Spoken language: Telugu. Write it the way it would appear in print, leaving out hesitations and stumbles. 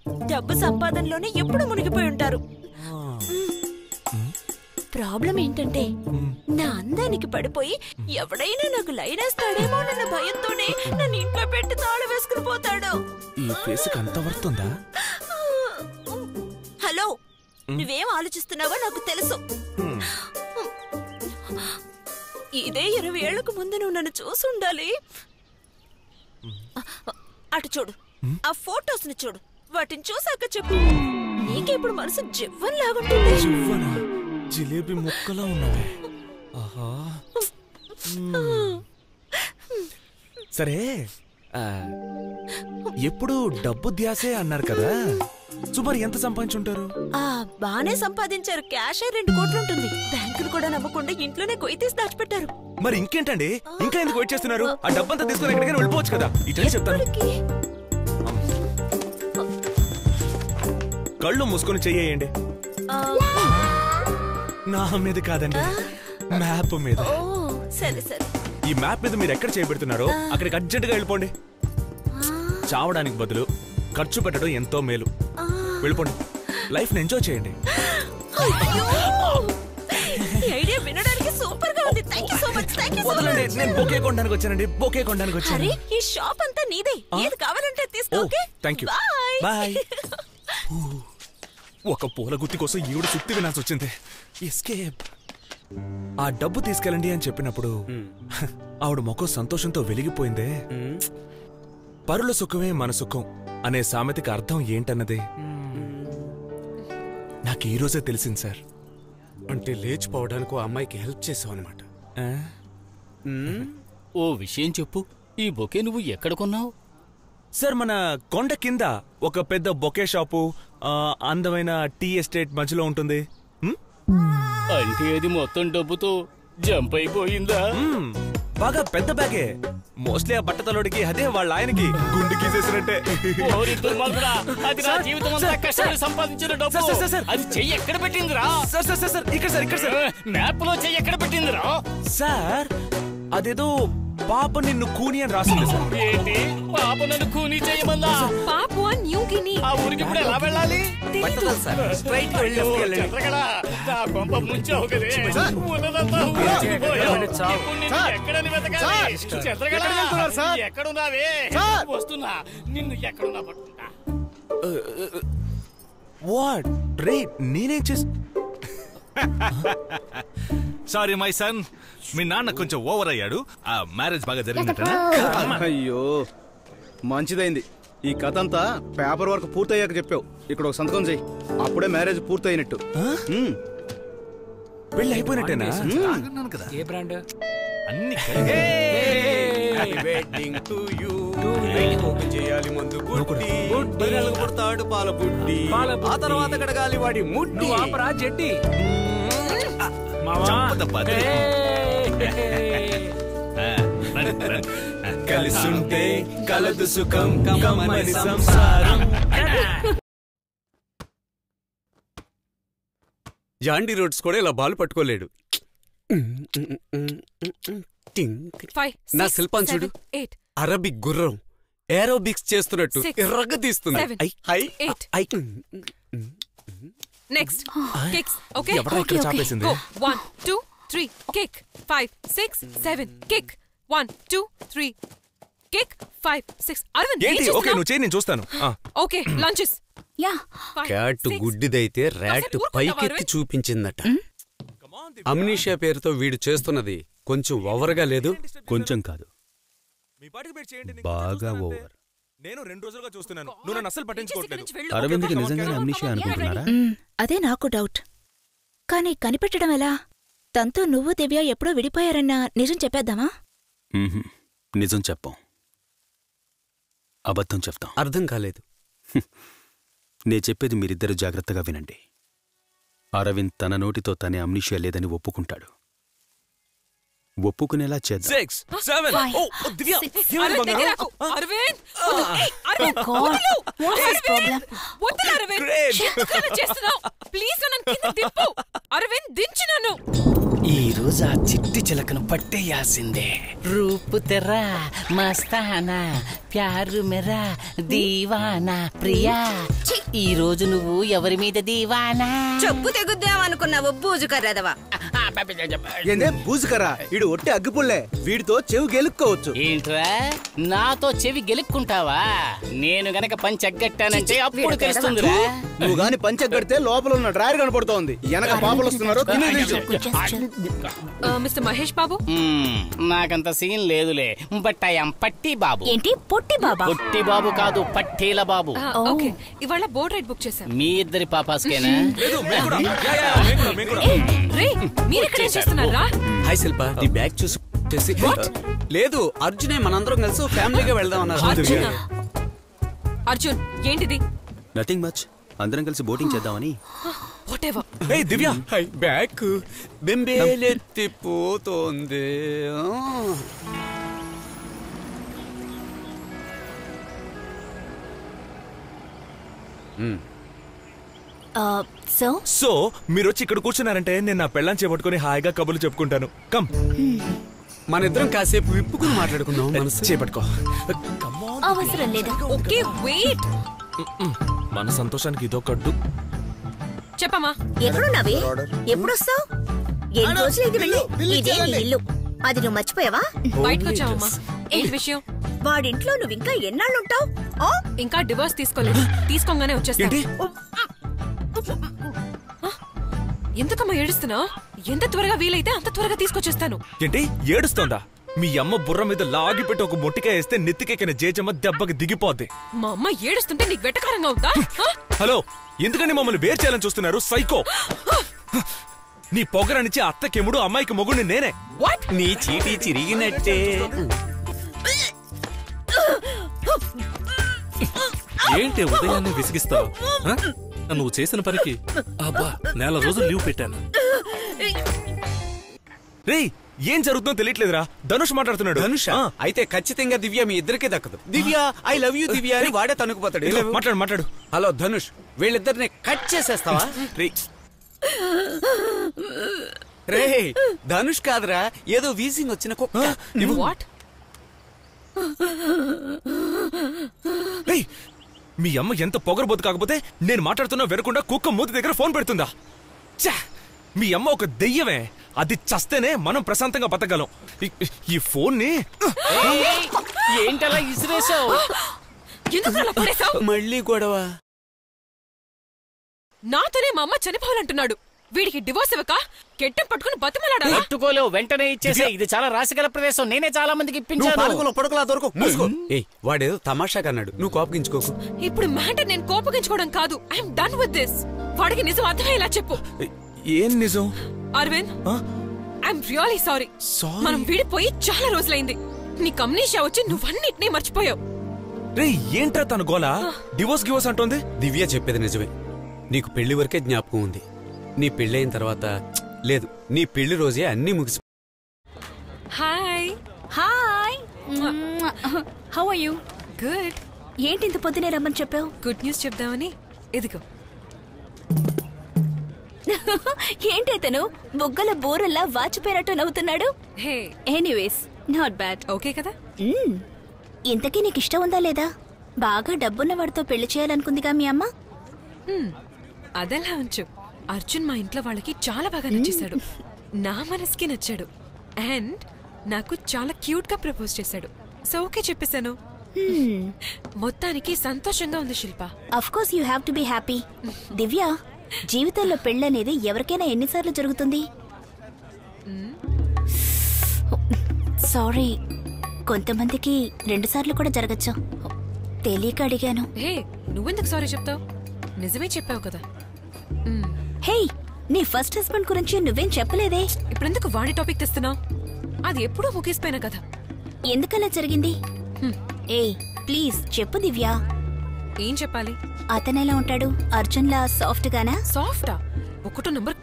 డబ్బు సంపాదనలోనే ఎప్పుడు మునిగిపోయి ఉంటారు. ప్రాబ్లం ఏంటంటే నా అందానికి పడిపోయి ఎవడైనా నాకు లైన్ వేస్తాడేమో అన్న భయంతోనే నన్ను ఇంట్లో పెట్టి తాళం వేసుకుని పోతాడు. ఈ ఫేస్కి అంత వర్తుందా? హలో, నువ్వేం ఆలోచిస్తున్నావో నాకు తెలుసు. ఇదే 20 ఏళ్లకు ముందు నువ్వు నన్ను చూసి ఉండాలి. అటు చూడు, ఆ ఫోటోస్ ని చూడు, వాటిని చూసాక చెప్పు. నీకే ఇప్పుడు మనసు జివ్వన్ లాగుంటుంది. జిలేబీ ముక్కలా ఉన్నవే. ఆహా. సరే, ఎప్పుడు డబ్బు ధ్యాసే అన్నారు కదా, సుమారు ఎంత సంపాదించుంటారు? బానే సంపాదించారు. క్యాషే 2 కోట్లు ఉంటుంది. బ్యాంకులు కూడా నమ్మకుండా ఇంట్లోనే కొయ్యి తీసి దాచిపెట్టారు. మరి ఇంకేంటండి, ఇంకా ఎందుకు వెయిట్ చేస్తున్నారు? ఆ డబ్బంతా తీసుకుని ఎక్కడికైనా వెళ్ళిపోవచ్చు కదా. ఇట్లా చెప్తాను, కళ్ళు మూసుకొని చెయ్యండి. నా మీద కాదండి, మ్యాప్ మీద. సరే సరే. ఈ మ్యాప్ మీద మీరు ఎక్కడ చేయబెడుతున్నారో అక్కడికి అర్జెంట్ గా వెళ్ళిపోండి. చావడానికి బదులు ఖర్చు పెట్టడం ఎంతో మేలు. వెళ్ళిపోండి, లైఫ్ ని ఎంజాయ్ చేయండి. ఐడియా వినడానికి సూపర్ గా ఉంది. Thank you so much. వదలండి, నేను బొకే కొనడానికి వచ్చానండి. బొకే కొనడానికి వచ్చాను. అరే, ఈ షాప్ అంతా నీదే. ఏది కావాలంటే తీసుకో. Okay, thank you. బాయ్. ఒక పూల గుత్తి కోసం ఈవిడ సుత్తి వినాల్సి వచ్చింది. ఎస్కేప్. ఆ డబ్బు తీసుకెళ్ళండి అని చెప్పినప్పుడు ఆవిడ ముఖం సంతోషంతో వెలిగిపోయిందే. పరుల సుఖమే మన సుఖం అనే సామెతకి అర్థం ఏంటన్నది నాకు ఈ రోజే తెలిసింది సార్. అంటే లేచిపోవడానికి ఆ అమ్మాయికి హెల్ప్ చేసావు అనమాట. ఓ విషయం చెప్పు, ఈ బొకే నువ్వు ఎక్కడ కొన్నావు? సార్, మన కొండ కింద ఒక పెద్ద బొకే షాపు, అందమైన టీ ఎస్టేట్ మధ్యలో ఉంటుంది. అంటే అది మొత్తం డబ్బుతో జంప్ అయిపోయిందా? బాగా పెద్ద బ్యాగే. మోస్ట్లీ ఆ బట్టతలోడికి అదే వాళ్ళ ఆయనకి గుండు గీసేసినట్టే. సంపాదించిన డబ్బు అది చెయ్యి ఎక్కడ పెట్టిందిరా? ఇక్కడ మ్యాప్ లో చెయ్యి ఎక్కడ పెట్టిందిరా? సార్, అదేదో పాప నిన్ను కూని అని రాసింది సార్. ఏంటి పాప నన్ను కూని చేయమన్నా? Papua New Guinea. ఆ ఊరికి ఇప్పుడు ఎలా వెళ్ళాలి? ఎక్కడున్నావే? వస్తున్నా, నిన్ను ఎక్కడున్నా పట్టుకుంటా. వాట్ రే, నేనేం చేసి... సారీ మై సన్, మీ నాన్న కొంచెం ఓవర్ అయ్యాడు. ఆ మ్యారేజ్ బాగా జరిగినట్టేనా? అయ్యో, మంచిదైంది. ఈ కథ అంతా పేపర్ వర్క్ పూర్తయ్యాక చెప్పావు. ఇక్కడ ఒక సంతకం చెయ్యి, అప్పుడే మ్యారేజ్ పూర్తయినట్టు. పెళ్లి అయిపోయినట్టేనా? ఏ బ్రాండ్? అన్ని వెడ్డింగ్ టు యు. ఓపెన్ చేయాలి ముందు గుడ్డి, పిల్లలకు పుడతాడు పాల బుడ్డి, ఆ తర్వాత కడగాలి వాడి ముడ్డి. ఆపరా జెట్టి. కలిసుంటే కలదు సుఖం కమ్మని సంసారం. జాండీ రోడ్స్ కూడా ఇలా బాల్ పట్టుకోలేడు. నా శిల్పాన్ని చూడు, అరబిక్ గుర్రం ఏరోబిక్స్ చేస్తున్నట్టు ఎర్రగా తీస్తుంది. Next kicks. ఓకే, ఎవరా ఇక్కడ చాపేసింది? 1 2 3 కిక్ 5 6 7 కిక్ 1 2 3 కిక్ 5 6. అరవింద్, ఏంటి? ఓకే, నువ్వు చేయి, నేను చూస్తాను. Okay, lunches. యా. క్యాట్ గుడ్డిదైతే ర్యాట్ పైకెత్తి చూపించిందట. అమ్నీషియా పేరుతో వీడు చేస్తున్నది కొంచెం ఓవర్గా లేదు? కొంచెం కాదు, బాగా ఓవర్. నేను 2 రోజులుగా చూస్తున్నాను, నువ్వు నన్ను అసలు పట్టించుకోవట్లేదు. అరవింద్కి నిజంగానే అమ్నీషియా అనుకుంటున్నారా? అదే నాకు డౌట్. కానీ కనిపెట్టడం ఎలా? తనతో నువ్వు దివ్య ఎప్పుడో విడిపోయారన్న నిజం చెప్పేద్దామా? నిజం చెప్పాం, అబద్ధం చెప్తాం. అర్థం కాలేదు. నే చెప్పేది మీరిద్దరు జాగ్రత్తగా వినండి. అరవింద్ తన నోటితో తనే అమ్నీషియా లేదని ఒప్పుకుంటాడు. ఒప్పుకునేలా చేద్దాం. 6 7 దివ్య, అరవింద్, ఈ రోజు ఆ చిట్టి చిలకను పట్టేయాల్సిందే. రూపు తెరా మస్తానా, ప్యారు మెరా దీవానా, ప్రియా. ఈ రోజు నువ్వు ఎవరి మీద దీవానా? చెప్పు తెగుద్దామనుకున్నావు బూజు కర్రదవా. ఏందే బూజుకరా? వీడు ఒట్టి అగ్గిపుల్లే, వీడితో చెవి గెలుక్కోవచ్చు. ఏంట్రా నాతో చెవి గెలుక్కుంటావా? నేను గనక పంచెగ్గట్టానంటే అప్పుడు తెలుస్తుందిరా. నువ్వు గాని పంచెగ్గడితే లోపల ఉన్న డ్రాయర్ కనపడుతోంది. వెనక పాపలు వస్తున్నారో మిస్టర్ మహేష్ బాబు. నాకంత సీన్ లేదులే. బట్ ఐ యామ్ పట్టి బాబు. ఏంటి పొట్టి బాబా? పొట్టి బాబు కాదు, పట్టీల బాబు. ఓకే, ఇవాళ బోట్ రైడ్ బుక్ చేశాను. మీ ఇద్దరి పాపాస్కేనా? రే మీరెక్కడేం చేస్తున్నారా? హాయ్ శిల్ప, నీ బ్యాగ్ చూసి లేదు, అర్జునే మనందరం కలిసి ఫ్యామిలీగా వెళ్దాం అన్నారు. అర్జున్ ఏంటిది? నథింగ్ మచ్, అందరం కలిసి బోటింగ్ చేద్దామని. వాటెవర్. ఏయ్ దివ్య, బ్యాగ్ బెంబేలెత్తిపోతోంది. సో మీరు వచ్చి ఇక్కడ కూర్చున్నారంటే నేను నా పెళ్ళాన్ని చేపట్టుకుని హాయిగా కబుర్లు చెప్పుకుంటాను. కమ్, మన ఇద్దరం కాసేపు విప్పుకుని మాట్లాడుకుందాం. మనసు చేపట్టుకో. అవసరం లేదు. Okay wait. మన సంతోషానికి ఇదో కడ్డు. చెప్పమ్మా. ఎక్కడున్నావే? ఎప్పుడొస్తావు? ఎన్ని రోజులైంది వెళ్ళి? ఇదే నీ ఇల్లు, అది నువ్వు మర్చిపోయావా? బయటకు వచ్చావమ్మా. ఏంటి విషయం? వాడింట్లో నువ్వు ఇంకా ఎన్నాళ్ళుంటావు? ఇంకా డివోర్స్ తీసుకోలేదు. తీసుకోగానే వచ్చేస్తాను. ఎందుకమ్మా ఏడుస్తున్నావు? ఎంత త్వరగా వీలైతే అంత త్వరగా తీసుకొచ్చేస్తాను. ఏంటి ఏడుస్తోందా? మీ అమ్మ బుర్ర మీద లాగి పెట్టి ఒక మొట్టికాయ వేస్తే నెత్తికెక్కిన జేజమ్మ దెబ్బకి దిగిపోద్ది. మా అమ్మ ఏడుస్తుంటే నీకు వెటకారంగా అవుతా? హలో, ఎందుకని మమ్మల్ని వేరు చేయాలని చూస్తున్నారు? సైకో. నీ పొగరనిచ్చి అత్తకెముడు, అమ్మాయికి మొగుడిని నేనే. వాట్? నీ చీటీ చిరిగినట్టే. ఏంటి ఉదయాన్నే విసిగిస్తావు? నువ్వు చేసిన పనికి అబ్బా నెల రోజులు లీవ్ పెట్టాను. రేయ్, ఏం జరుగుతుందో తెలియట్లేదురా. ధనుష్ మాట్లాడుతున్నాడు. ధనుష్ అయితే ఖచ్చితంగా దివ్య మీ ఇద్దరికే దక్కదు. దివ్య ఐ లవ్ యూ దివ్య అని వాడే తనుకుపోతాడు. మాట్లాడు మాట్లాడు. హలో ధనుష్, వీళ్ళిద్దరిని కట్ చేసేస్తావా? రే ధనుష్ కాదురా, ఏదో వీసింగ్ వచ్చిన కుక్క. వాట్? మీ అమ్మ ఎంత పొగరబోతు కాకపోతే నేను మాట్లాడుతున్నా వెరకుండా కుక్క మూతి దగ్గర ఫోన్ పెడుతుందా? మీ అమ్మ ఒక దెయ్యమే. అది చస్తేనే మనం ప్రశాంతంగా బతకగలం. ఈ ఫోన్ ని ఏంటలా ఇసిరేసావు? మళ్ళీ గొడవ. నాతోనే మా అమ్మ చనిపోవాలంటున్నాడు. వీడికి డివోర్స్ ఇవ్వక కెట్టం పట్టుకుని బతిమలాడాలా? పట్టుకోలేవు, వెంటనే ఇచ్చేసే. ఇది చాలా రాసిగల ప్రదేశం. నేనే చాలా మందికి ఇప్పించాను. పడుకోలా దొరకు. వాడేదో తమాషాగా అన్నాడు, నువ్వు కోపగించుకోకు. ఇప్పుడు మ్యాటర్ నేను కోపగించుకోవడం కాదు. I'm done with this. వాడికి నిజం అర్థమయ్యేలా చెప్పు. ఏం నిజం? Arvind, I'm really sorry. మనం విడిపోయి చాలా రోజులైంది. నీ కమ్నీషా వచ్చి నువ్వన్నిటినీ మర్చిపోయావు. రే ఏంట్రా తన గోలా? డివోర్స్ గివోర్స్ అంటోంది. దివ్య చెప్పేది నిజమే. నీకు పెళ్లి వరకే జ్ఞాపకం ఉంది. నీ పెళ్ళైన తర్వాత లేదు, నీ పెళ్లి రోజే అన్ని ముగిసి. Hi. Hi, how are you? Good. ఏంటి ఇంత పొద్దునే రమ్మని చెప్పావు? గుడ్ న్యూస్ చెప్దామని. ఎదుగో. ఏంటైతను బొగ్గల బోరల్లా వాచిపోయినట్టు నవ్వుతున్నాడు? Hey, anyways not bad. Okay కదా? ఇంతకీ నీకు ఇష్టం ఉందా లేదా? బాగా డబ్బున్న వాడితో పెళ్లి చేయాలనుకుందిగా మీ అమ్మ. అదెలా ఉంచు. అర్జున్ మా ఇంట్లో వాళ్ళకి చాలా బాగా నచ్చేశాడు. నా మనసుకి నచ్చాడు. అండ్ నాకు చాలా క్యూట్ గా ప్రపోజ్ చేశాడు. సో ఓకే చెప్పేశాను. మొత్తానికి సంతోషంగా ఉంది Shilpa. Of course you have to be happy. Divya, జీవితంలో పెళ్ళనేది ఎవరికైనా ఎన్నిసార్లు జరుగుతుంది? సారీ, కొంతమందికి 2 సార్లు కూడా జరగచ్చు. తెలియక అడిగాను. హే, నువ్వెందుకు సారీ చెప్తావు? నిజమే చెప్పావు కదా. హే, నీ ఫస్ట్ హస్బెండ్ గురించి నువ్వేం చెప్పలేదే. ఇప్పుడెందుకు వాడి టాపిక్ తెస్తున్నావు? అది ఎప్పుడూ ముగిసిపోయినా కదా. ఎందుకలా జరిగింది? ఏయ్ ప్లీజ్ చెప్పు దివ్య. ఏం చెప్పాలి? అతనెలా ఉంటాడు? అర్జున్లా సాఫ్ట్ గానా? సాఫ్టా? 1 నంబర్